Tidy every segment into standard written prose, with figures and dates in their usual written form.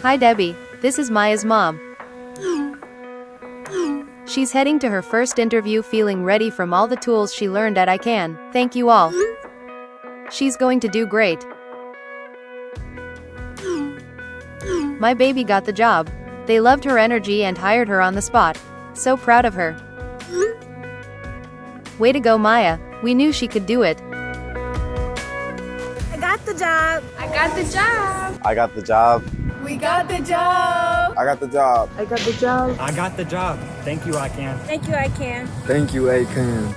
Hi Debbie, this is Maya's mom. She's heading to her first interview feeling ready from all the tools she learned at iCan. Thank you all. She's going to do great. My baby got the job. They loved her energy and hired her on the spot. So proud of her. Way to go, Maya. We knew she could do it. I got the job. I got the job. I got the job. We got the job. I got the job. I got the job. I got the job. Thank you, iCan. Thank you, iCan. Thank you, iCan.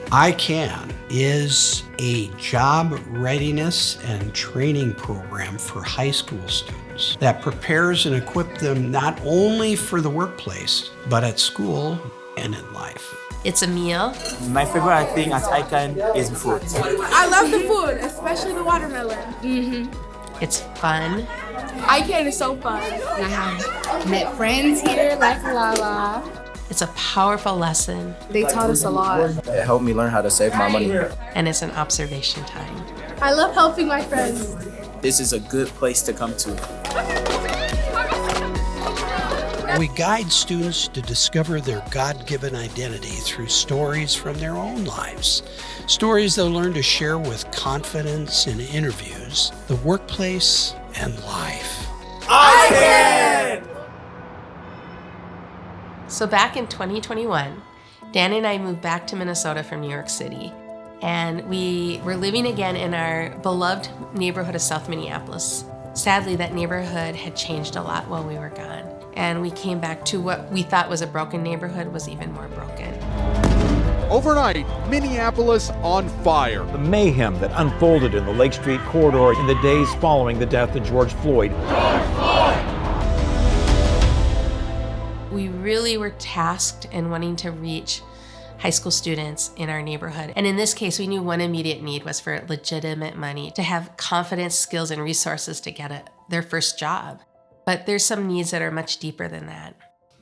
iCan is a job readiness and training program for high school students that prepares and equips them not only for the workplace, but at school and in life. It's a meal. My favorite thing at iCan is food. I love the food, especially the watermelon. It's fun. iCan is so fun. I have met friends here like Lala. It's a powerful lesson. They taught us a lot. It helped me learn how to save my money. And it's an observation time. I love helping my friends. This is a good place to come to. We guide students to discover their God-given identity through stories from their own lives. Stories they'll learn to share with confidence in interviews, the workplace, and life. iCan! So back in 2021, Dan and I moved back to Minnesota from New York City. And we were living again in our beloved neighborhood of South Minneapolis. Sadly, that neighborhood had changed a lot while we were gone. And we came back to what we thought was a broken neighborhood was even more broken. Overnight, Minneapolis on fire. The mayhem that unfolded in the Lake Street corridor in the days following the death of George Floyd. We really were tasked in wanting to reach high school students in our neighborhood. And in this case, we knew one immediate need was for legitimate money, to have confidence, skills, and resources to get their first job. But there's some needs that are much deeper than that.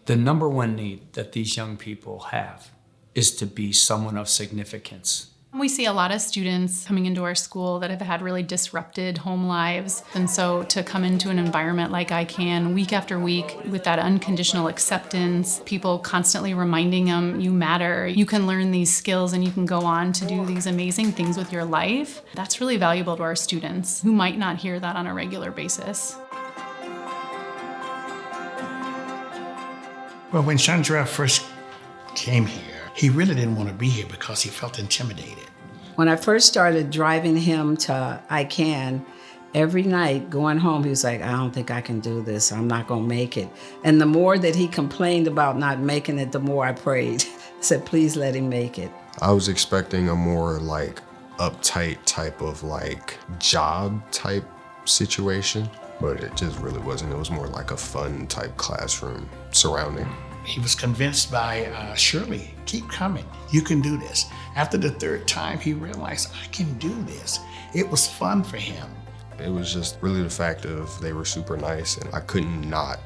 The number one need that these young people have is to be someone of significance. We see a lot of students coming into our school that have had really disrupted home lives. And so to come into an environment like iCan week after week with that unconditional acceptance, people constantly reminding them, you matter, you can learn these skills and you can go on to do these amazing things with your life, that's really valuable to our students who might not hear that on a regular basis. Well, when Chandra first came here, he really didn't want to be here because he felt intimidated. When I first started driving him to iCan, every night going home, he was like, I don't think I can do this. I'm not going to make it. And the more that he complained about not making it, the more I prayed. I said, please let him make it. I was expecting a more like uptight type of like job type situation, but it just really wasn't. It was more like a fun type classroom surrounding. He was convinced by Shirley, keep coming, you can do this. After the third time, he realized, I can do this. It was fun for him. It was just really the fact of they were super nice and I couldn't not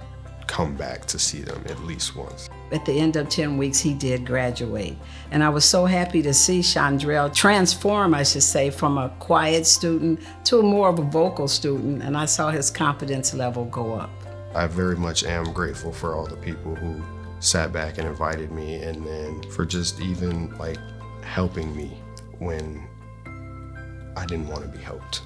come back to see them at least once. At the end of 10 weeks, he did graduate. And I was so happy to see Chandrell transform, I should say, from a quiet student to more of a vocal student. And I saw his confidence level go up. I very much am grateful for all the people who sat back and invited me, and then for just even like helping me when I didn't want to be helped.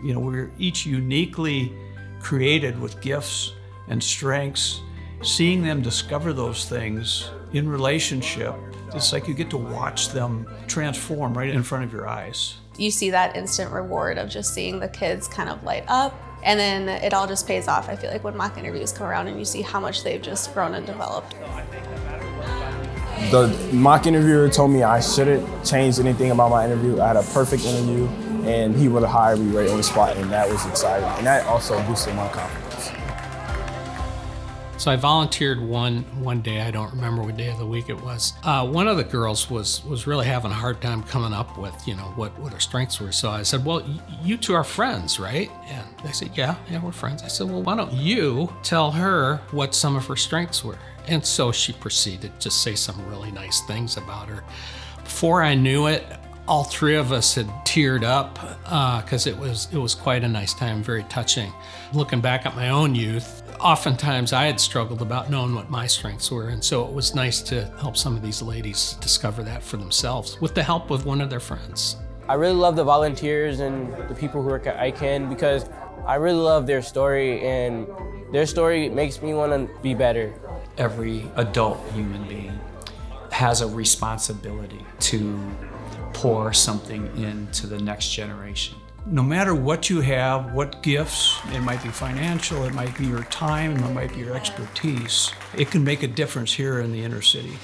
You know, we're each uniquely created with gifts and strengths. Seeing them discover those things in relationship, it's like you get to watch them transform right in front of your eyes. You see that instant reward of just seeing the kids kind of light up, and then it all just pays off. I feel like when mock interviews come around and you see how much they've just grown and developed. The mock interviewer told me I shouldn't change anything about my interview. I had a perfect interview, and he would have hired me right on the spot, and that was exciting. And that also boosted my confidence. So I volunteered one day, I don't remember what day of the week it was. One of the girls was really having a hard time coming up with, you know, what her strengths were. So I said, well, you two are friends, right? And they said, yeah, we're friends. I said, well, why don't you tell her what some of her strengths were? And so she proceeded to say some really nice things about her. Before I knew it, All three of us had teared up because it was quite a nice time, very touching. Looking back at my own youth, oftentimes I had struggled about knowing what my strengths were, and so it was nice to help some of these ladies discover that for themselves with the help of one of their friends. I really love the volunteers and the people who work at iCan because I really love their story, and their story makes me want to be better. Every adult human being has a responsibility to pour something into the next generation. No matter what you have, what gifts, it might be financial, it might be your time, it might be your expertise, it can make a difference here in the inner city.